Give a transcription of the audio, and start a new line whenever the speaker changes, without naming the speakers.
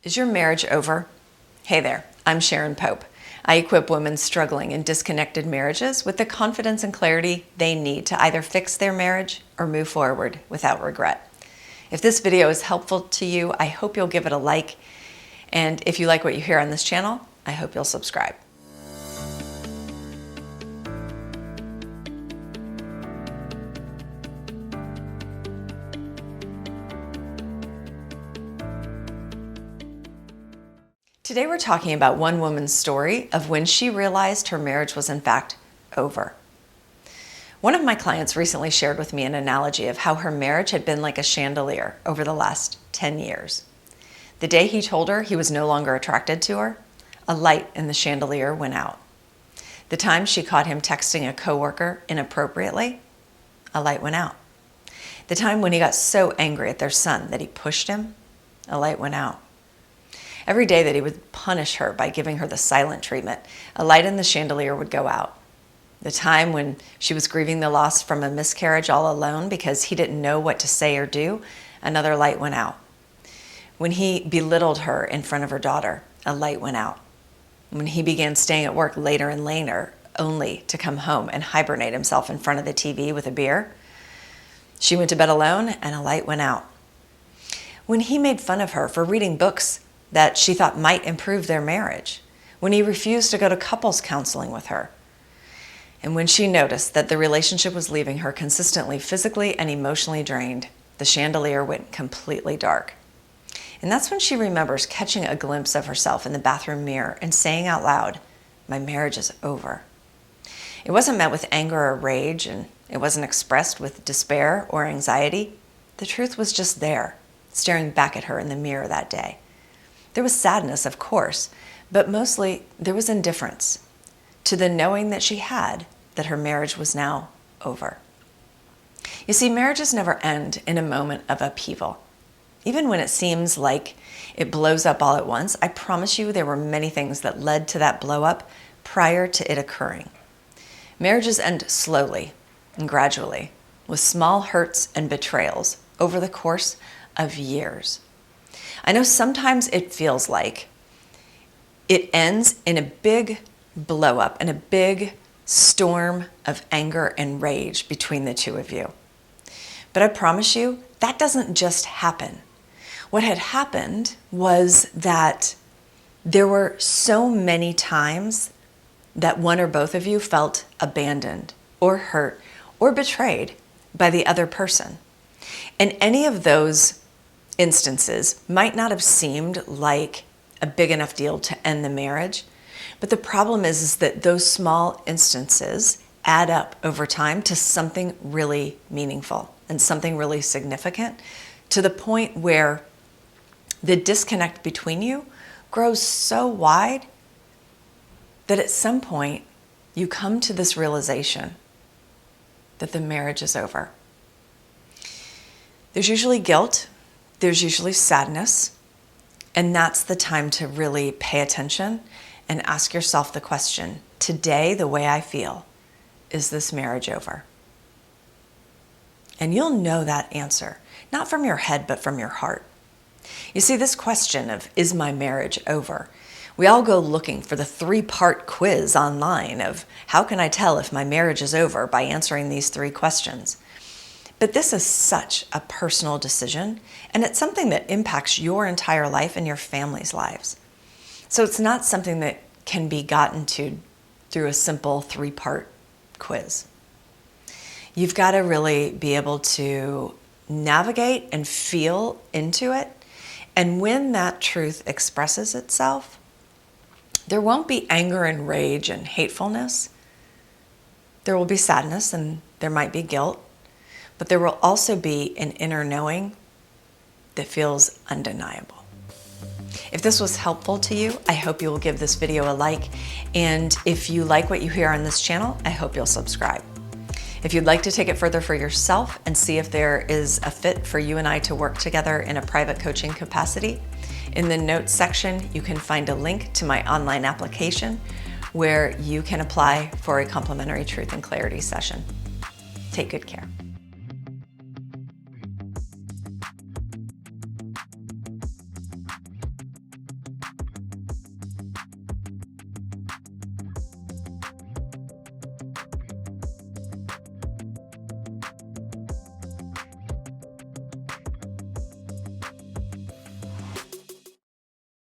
Is your marriage over? Hey there, I'm Sharon Pope. I equip women struggling in disconnected marriages with the confidence and clarity they need to either fix their marriage or move forward without regret. If this video is helpful to you, I hope you'll give it a like. And if you like what you hear on this channel, I hope you'll subscribe. Today we're talking about one woman's story of when she realized her marriage was in fact over. One of my clients recently shared with me an analogy of how her marriage had been like a chandelier over the last 10 years. The day he told her he was no longer attracted to her, a light in the chandelier went out. The time she caught him texting a coworker inappropriately, a light went out. The time when he got so angry at their son that he pushed him, a light went out. Every day that he would punish her by giving her the silent treatment, a light in the chandelier would go out. The time when she was grieving the loss from a miscarriage all alone because he didn't know what to say or do, another light went out. When he belittled her in front of her daughter, a light went out. When he began staying at work later and later, only to come home and hibernate himself in front of the TV with a beer, she went to bed alone and a light went out. When he made fun of her for reading books that she thought might improve their marriage, when he refused to go to couples counseling with her, and when she noticed that the relationship was leaving her consistently physically and emotionally drained, the chandelier went completely dark. And that's when she remembers catching a glimpse of herself in the bathroom mirror and saying out loud, "My marriage is over." It wasn't met with anger or rage, and it wasn't expressed with despair or anxiety. The truth was just there, staring back at her in the mirror that day. There was sadness, of course, but mostly there was indifference to the knowing that she had that her marriage was now over. You see, marriages never end in a moment of upheaval. Even when it seems like it blows up all at once, I promise you there were many things that led to that blow up prior to it occurring. Marriages end slowly and gradually, with small hurts and betrayals over the course of years. I know sometimes it feels like it ends in a big blow up and a big storm of anger and rage between the two of you. But I promise you, that doesn't just happen. What had happened was that there were so many times that one or both of you felt abandoned or hurt or betrayed by the other person. And any of those instances might not have seemed like a big enough deal to end the marriage, but the problem is that those small instances add up over time to something really meaningful and something really significant, to the point where the disconnect between you grows so wide that at some point you come to this realization that the marriage is over. There's usually guilt. There's usually sadness, and that's the time to really pay attention and ask yourself the question, today, the way I feel, is this marriage over? And you'll know that answer, not from your head, but from your heart. You see, this question of, is my marriage over? We all go looking for the 3-part quiz online of, how can I tell if my marriage is over by answering these 3 questions? But this is such a personal decision, and it's something that impacts your entire life and your family's lives. So it's not something that can be gotten to through a simple 3-part quiz. You've got to really be able to navigate and feel into it. And when that truth expresses itself, there won't be anger and rage and hatefulness. There will be sadness and there might be guilt. But there will also be an inner knowing that feels undeniable. If this was helpful to you, I hope you will give this video a like. And if you like what you hear on this channel, I hope you'll subscribe. If you'd like to take it further for yourself and see if there is a fit for you and I to work together in a private coaching capacity, in the notes section, you can find a link to my online application where you can apply for a complimentary truth and clarity session. Take good care.